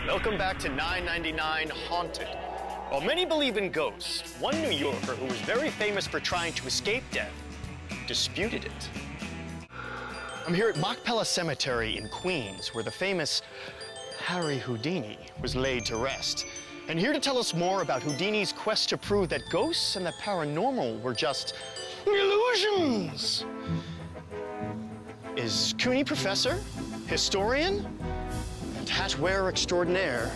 Welcome back to 999 Haunted. While many believe in ghosts, one New Yorker who was very famous for trying to escape death disputed it. I'm here at Machpelah Cemetery in Queens, where the famous Harry Houdini was laid to rest. And here to tell us more about Houdini's quest to prove that ghosts and the paranormal were just illusions is CUNY professor, historian, and hat wearer extraordinaire,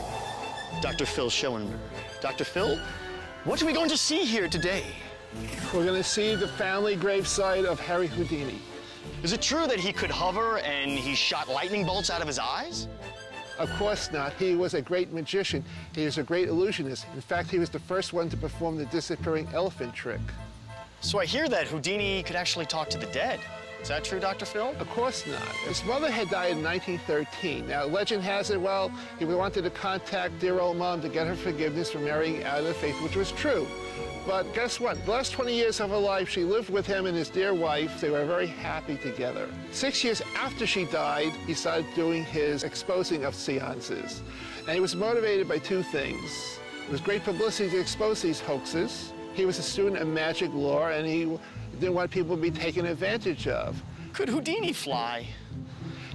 Dr. Phil Schoenberg. Dr. Phil, what are we going to see here today? We're going to see the family gravesite of Harry Houdini. Is it true that he could hover and he shot lightning bolts out of his eyes? Of course not. He was a great magician. He was a great illusionist. In fact, he was the first one to perform the disappearing elephant trick. So I hear that Houdini could actually talk to the dead. Is that true, Dr. Phil? Of course not. His mother had died in 1913. Now, legend has it, well, he wanted to contact dear old mom to get her forgiveness for marrying out of the faith, which was true. But guess what? The last 20 years of her life, she lived with him and his dear wife. They were very happy together. 6 years after she died, he started doing his exposing of seances. And he was motivated by two things. It was great publicity to expose these hoaxes. He was a student of magic lore, and he didn't want people to be taken advantage of. Could Houdini fly?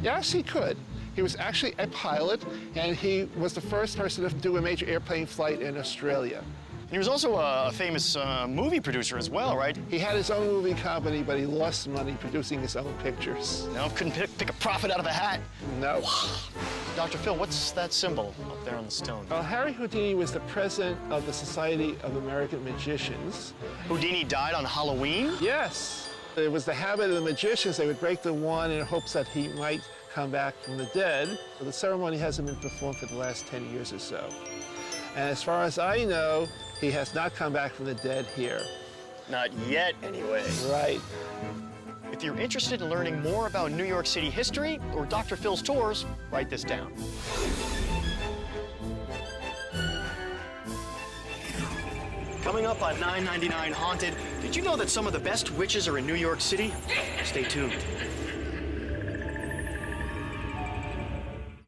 Yes, he could. He was actually a pilot, and he was the first person to do a major airplane flight in Australia. He was also a famous movie producer as well, right? He had his own movie company, but he lost money producing his own pictures. No, couldn't pick a profit out of a hat. No. Dr. Phil, what's that symbol up there on the stone? Well, Harry Houdini was the president of the Society of American Magicians. Houdini died on Halloween? Yes. It was the habit of the magicians. They would break the wand in hopes that he might come back from the dead. But the ceremony hasn't been performed for the last 10 years or so. And as far as I know, he has not come back from the dead here. Not yet, anyway. Right. If you're interested in learning more about New York City history or Dr. Phil's tours, write this down. Coming up on 999 Haunted, did you know that some of the best witches are in New York City? Stay tuned.